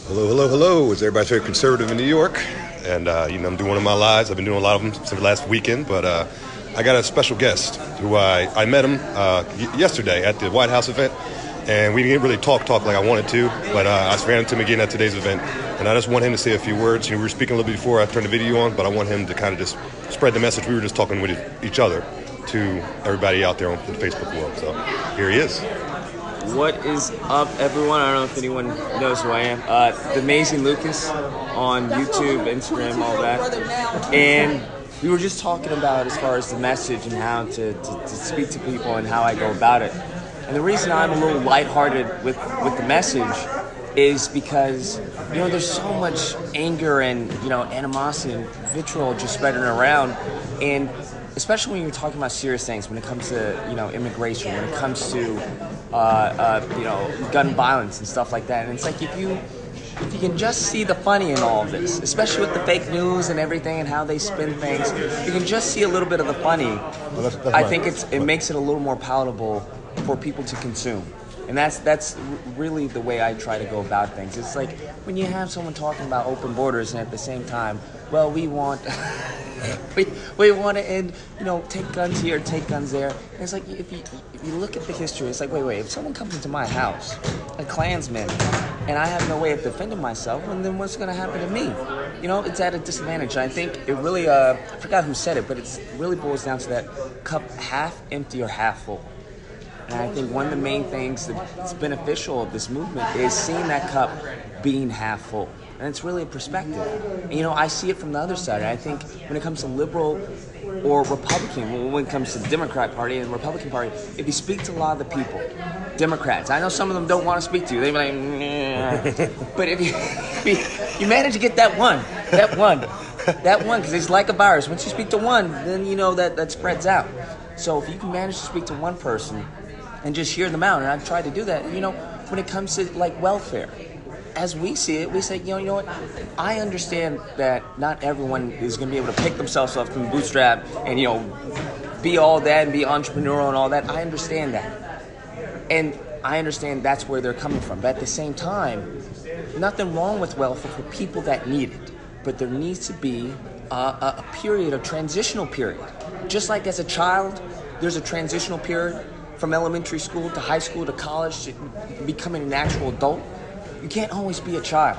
Hello, hello, hello. It's everybody's favorite conservative in New York. And, I'm doing one of my lives. I've been doing a lot of them since the last weekend. But I got a special guest who I met him yesterday at the White House event. And we didn't really talk like I wanted to. But I ran into him again at today's event. And I just want him to say a few words. We were speaking a little bit before I turned the video on. But I want him to kind of just spread the message we were just talking with each other to everybody out there on the Facebook world. So here he is. What is up, everyone? I don't know if anyone knows who I am. The Amazing Lucas on YouTube, Instagram, all that. And we were just talking about as far as the message and how to speak to people and how I go about it. And the reason I'm a little lighthearted with the message is because, there's so much anger and, animosity and vitriol just spreading around. And especially when you're talking about serious things, when it comes to, immigration, when it comes to, gun violence and stuff like that. And it's like, if you can just see the funny in all of this, especially with the fake news and everything and how they spin things, you can just see a little bit of the funny. Well, I think it makes it a little more palatable for people to consume. And that's really the way I try to go about things. It's like when you have someone talking about open borders and at the same time, well, we want we want to end, take guns here, take guns there. And it's like if you look at the history, it's like, wait, if someone comes into my house, a Klansman, and I have no way of defending myself, well, then what's going to happen to me? It's at a disadvantage. And I think it really, I forgot who said it, but it really boils down to that cup half empty or half full. And I think one of the main things that's beneficial of this movement is seeing that cup being half full. And it's really a perspective. And, I see it from the other side. And I think when it comes to liberal or Republican, when it comes to the Democrat Party and the Republican Party, if you speak to a lot of the people, Democrats, I know some of them don't want to speak to you. They're like, nah. But if you manage to get that one, because it's like a virus. Once you speak to one, then that spreads out. So if you can manage to speak to one person and just hear them out, and I've tried to do that, when it comes to like welfare, as we see it, we say, you know what, I understand that not everyone is going to be able to pick themselves up from Bootstrap and, be all that and be entrepreneurial and all that. I understand that. And I understand that's where they're coming from. But at the same time, nothing wrong with welfare for people that need it. But there needs to be a period, a transitional period. Just like as a child, there's a transitional period from elementary school to high school to college to becoming an actual adult. You can't always be a child.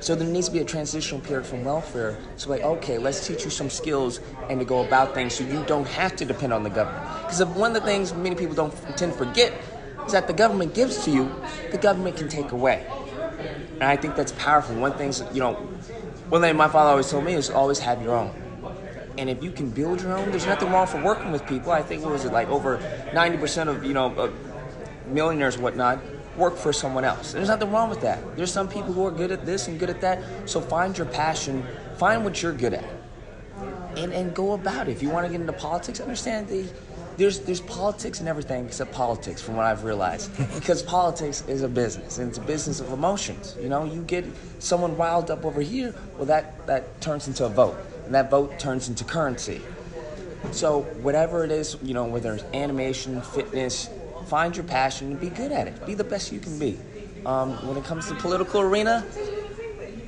So there needs to be a transitional period from welfare. So okay, let's teach you some skills and to go about things so you don't have to depend on the government. Because one of the things many people don't tend to forget is that the government gives to you, the government can take away. And I think that's powerful. One thing, one thing my father always told me is always have your own. And if you can build your own, there's nothing wrong for working with people. I think, over 90% of, millionaires and whatnot work for someone else. There's nothing wrong with that. There's some people who are good at this and good at that. So find your passion, find what you're good at, and go about it. If you want to get into politics, understand there's politics and everything except politics, from what I've realized. Because politics is a business, and it's a business of emotions. You get someone riled up over here, well, that turns into a vote. And that vote turns into currency. So whatever it is, whether it's animation, fitness, find your passion and be good at it. Be the best you can be. When it comes to the political arena,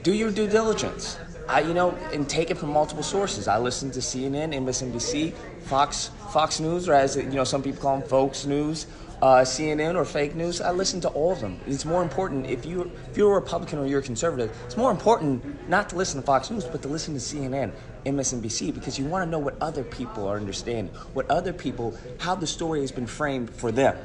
do your due diligence. And take it from multiple sources. I listen to CNN, MSNBC, Fox News, or as some people call them, Fox News, CNN or fake news. I listen to all of them. It's more important if you're a Republican or you're a conservative. It's more important not to listen to Fox News, but to listen to CNN, MSNBC, because you want to know what other people are understanding, how the story has been framed for them.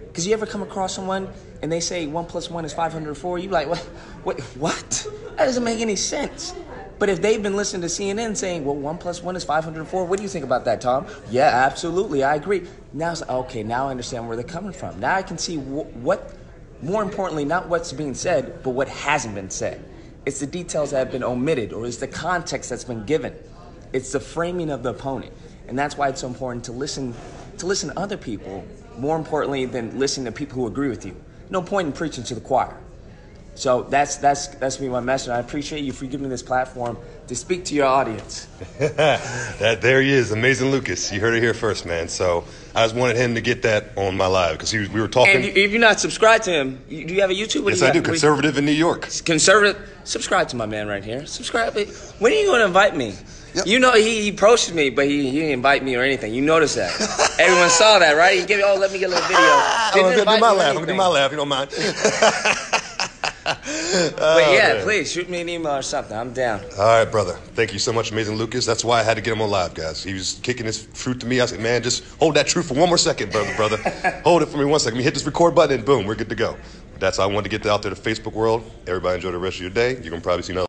Because you ever come across someone and they say 1 + 1 is 504, you like, what? That doesn't make any sense. But if they've been listening to CNN saying, well, 1 + 1 is 504, what do you think about that, Tom? Yeah, absolutely, I agree. Now it's like, okay, now I understand where they're coming from. Now I can see what, more importantly, not what's being said, but what hasn't been said. It's the details that have been omitted, or it's the context that's been given. It's the framing of the opponent. And that's why it's so important to listen to other people, more importantly than listening to people who agree with you. No point in preaching to the choir. So that's me, my message. I appreciate you for giving me this platform to speak to your audience. There he is, Amazing Lucas. You heard it here first, man. So I just wanted him to get that on my live because we were talking. And if you're not subscribed to him, do you have a YouTube? Yes, I do. Conservative in New York. Conservative. Subscribe to my man right here. Subscribe. When are you going to invite me? Yep. You know he approached me, but he didn't invite me or anything. You noticed that? Everyone saw that, right? He gave me, let me get a little video. I'm gonna do my laugh. I'm gonna do my laugh. You don't mind? But yeah, man. Please shoot me an email or something. I'm down. All right, brother. Thank you so much, Amazing Lucas. That's why I had to get him on live, guys. He was kicking his truth to me. I said, man, just hold that truth for one more second, brother. Hold it for me 1 second. Let me hit this record button and boom, we're good to go. That's how I wanted to get that out there to the Facebook world. Everybody enjoy the rest of your day. You're gonna probably see another